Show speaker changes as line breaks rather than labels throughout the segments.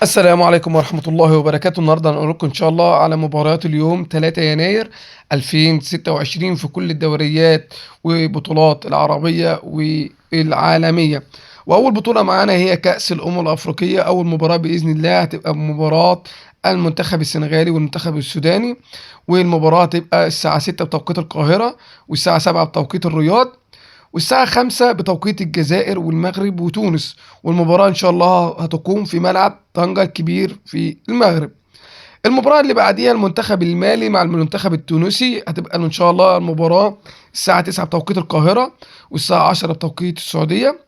السلام عليكم ورحمة الله وبركاته. النهارده هنقول لكم إن شاء الله على مباريات اليوم 3 يناير 2026 في كل الدوريات والبطولات العربية والعالمية. وأول بطولة معانا هي كأس الأمم الأفريقية. أول مباراة بإذن الله هتبقى مباراة المنتخب السنغالي والمنتخب السوداني، والمباراة هتبقى الساعة 6 بتوقيت القاهرة، والساعة 7 بتوقيت الرياض، والساعة 5 بتوقيت الجزائر والمغرب وتونس. والمباراة إن شاء الله هتقوم في ملعب طنجة الكبير في المغرب. المباراة اللي بعديها المنتخب المالي مع المنتخب التونسي، هتبقى إن شاء الله المباراة الساعة 9 بتوقيت القاهرة، والساعة 10 بتوقيت السعودية،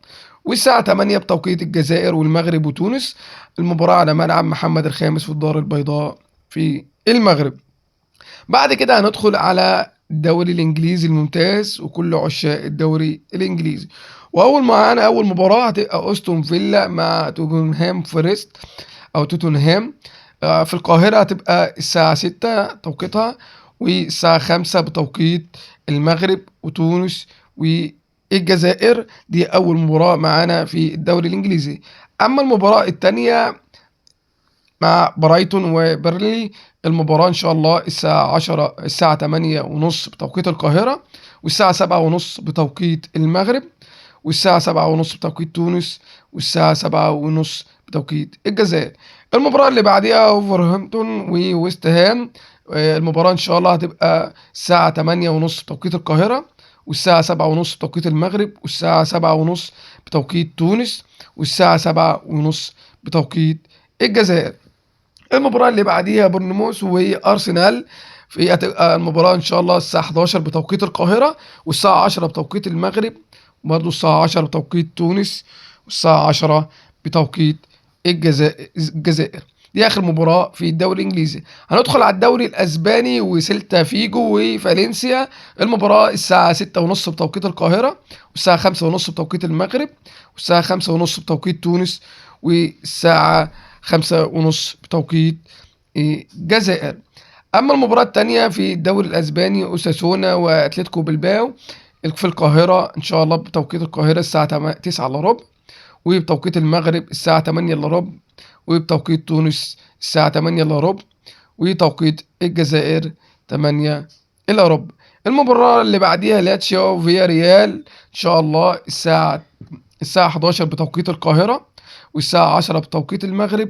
والساعة 8 بتوقيت الجزائر والمغرب وتونس. المباراة على ملعب محمد الخامس في الدار البيضاء في المغرب. بعد كده هندخل على الدوري الانجليزي الممتاز وكل عشاق الدوري الانجليزي. واول معانا اول مباراه هتبقى استون فيلا مع توتنهام فورست او توتنهام. في القاهره هتبقى الساعه 6 توقيتها، والساعه 5 بتوقيت المغرب وتونس والجزائر. دي اول مباراه معانا في الدوري الانجليزي. اما المباراه الثانيه مع برايتون وبيرلي، المباراة إن شاء الله الساعة 10 الساعة 8 ونص بتوقيت القاهرة، والساعة 7 ونص بتوقيت المغرب، والساعة 7 ونص بتوقيت تونس، والساعة 7 ونص بتوقيت الجزائر. المباراة اللي بعديها وولفرهامبتون وويست هام. المباراة إن شاء الله هتبقى الساعة 8 ونص بتوقيت القاهرة، والساعة 7 ونص بتوقيت المغرب، والساعة 7 ونص بتوقيت تونس، والساعة 7 ونص بتوقيت الجزائر. المباراة اللي بعديها بورنموث وأرسنال. في هتبقى المباراة إن شاء الله الساعة 11 بتوقيت القاهرة، والساعة 10 بتوقيت المغرب، وبرضه الساعة 10 بتوقيت تونس، والساعة 10 بتوقيت الجزائر. دي آخر مباراة في الدوري الإنجليزي. هندخل على الدوري الأسباني وسيلتا فيجو وفالنسيا. المباراة الساعة 6 ونص بتوقيت القاهرة، والساعة 5 ونص بتوقيت المغرب، والساعة 5 ونص بتوقيت تونس، والساعة 5 ونص بتوقيت الجزائر. أما المباراة التانية في الدوري الأسباني أوساسونا وأتلتيكو بلباو في القاهرة إن شاء الله بتوقيت القاهرة الساعة 9 إلا ربع، وبتوقيت المغرب الساعة 8 إلا ربع، وبتوقيت تونس الساعة 8 إلا ربع، وتوقيت الجزائر 8 إلا ربع. المباراة اللي بعديها لاتشيو فيا ريال إن شاء الله الساعة 11 بتوقيت القاهرة، والساعة 10 بتوقيت المغرب،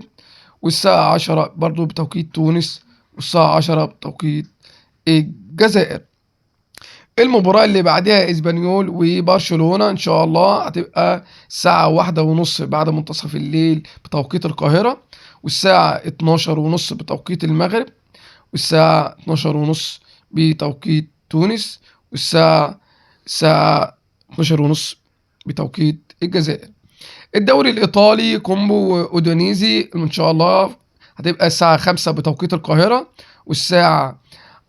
والساعة 10 برضو بتوقيت تونس، والساعة 10 بتوقيت الجزائر. المباراة اللي بعدها اسبانيول وبرشلونة ان شاء الله هتبقى الساعة 1:30 بعد منتصف الليل بتوقيت القاهرة، والساعة 12:30 بتوقيت المغرب، والساعة 12:30 بتوقيت تونس، الساعة 12:30 بتوقيت الجزائر. الدوري الإيطالي كومبو أودونيزي إن شاء الله هتبقى الساعة 5 بتوقيت القاهرة، والساعة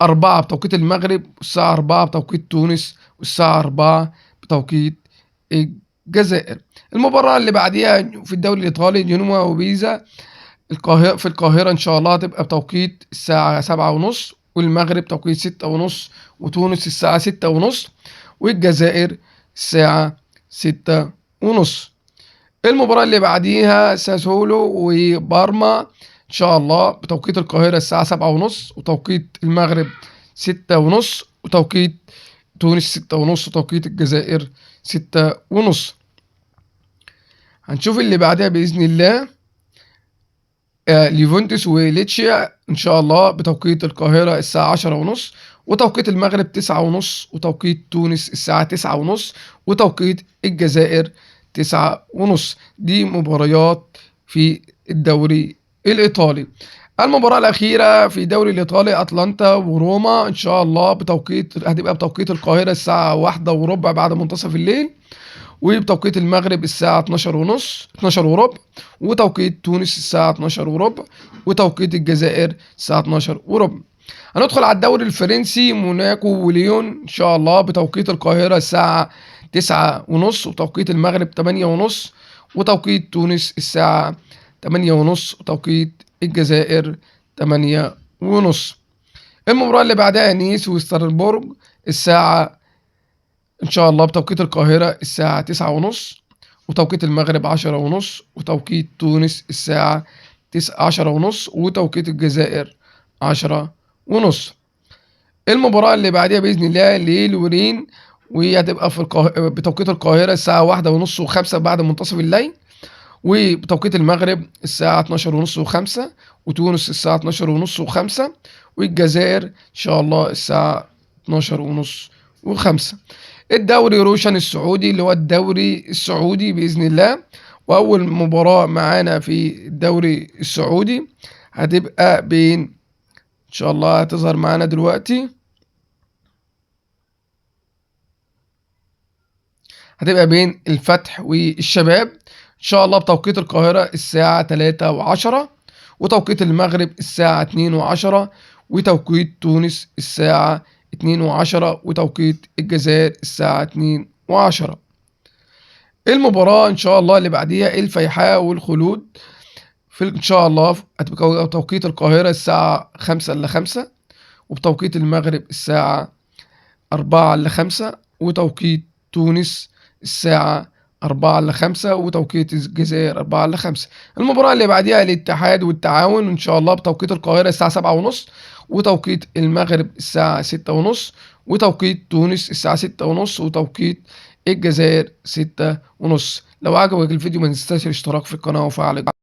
4 بتوقيت المغرب، والساعة 4 بتوقيت تونس، والساعة 4 بتوقيت الجزائر. المباراة اللي بعديها في الدوري الإيطالي جنوا وبيزا. في القاهرة إن شاء الله هتبقى بتوقيت الساعة 7 ونص، والمغرب توقيت 6 ونص، وتونس الساعة 6 ونص، والجزائر الساعة 6 ونص. المباراة اللي بعديها ساسولو وبارما إن شاء الله بتوقيت القاهرة الساعة 7 ونص، وتوقيت المغرب 6 ونص، وتوقيت تونس 6 ونص، وتوقيت الجزائر 6 ونص. هنشوف اللي بعدها بإذن الله. ليفونتس وليتشيا إن شاء الله بتوقيت القاهرة الساعة 10 ونص، وتوقيت المغرب 9 ونص، وتوقيت تونس الساعة 9 ونص، وتوقيت الجزائر 9 ونص. دي مباريات في الدوري الإيطالي. المباراة الأخيرة في الدوري الإيطالي أتلانتا وروما إن شاء الله هتبقى بتوقيت القاهرة الساعة 1:15 بعد منتصف الليل، وبتوقيت المغرب الساعة 12 ونص 12 وربع، وتوقيت تونس الساعة 12 وربع، وتوقيت الجزائر الساعة 12 وربع. هندخل على الدوري الفرنسي موناكو وليون إن شاء الله بتوقيت القاهرة الساعة 9 ونص، وتوقيت المغرب 8 ونص، وتوقيت تونس الساعة 8 ونص، وتوقيت الجزائر 8 ونص. المباراة اللي بعدها نيس وستراسبورج الساعة إن شاء الله بتوقيت القاهرة الساعة 9 ونص، وتوقيت المغرب 10 ونص، وتوقيت تونس الساعة 10:30، وتوقيت الجزائر 10:30. المباراة اللي بعديها بإذن الله للورين، وهي هتبقى بتوقيت القاهرة الساعة 13:30 و5 بعد منتصف الليل، وبتوقيت المغرب الساعة 12:30 و5، وتونس الساعة 12:30 و5، والجزائر إن شاء الله الساعة 12:30 و5. الدوري روشن السعودي اللي هو الدوري السعودي بإذن الله، وأول مباراة معانا في الدوري السعودي هتبقى بين، إن شاء الله هتظهر معانا دلوقتي، هتبقى بين الفتح والشباب إن شاء الله بتوقيت القاهرة الساعة 3:10، وتوقيت المغرب الساعة 2:10، وتوقيت تونس الساعة 2:10، وتوقيت الجزائر الساعة 2:10. المباراة إن شاء الله اللي بعديها الفيحاء والخلود، إن شاء الله هتبقى توقيت القاهرة الساعة 5:05، وبتوقيت المغرب الساعة 4:05، وتوقيت تونس الساعة 4:05، وتوقيت الجزائر 4:05. المباراة اللي بعديها الاتحاد والتعاون إن شاء الله بتوقيت القاهرة الساعة 7:30، وتوقيت المغرب الساعة 6:30، وتوقيت تونس الساعة 6:30، وتوقيت الجزائر 6:30. لو عجبك الفيديو ما تنساش الاشتراك في القناة وفعل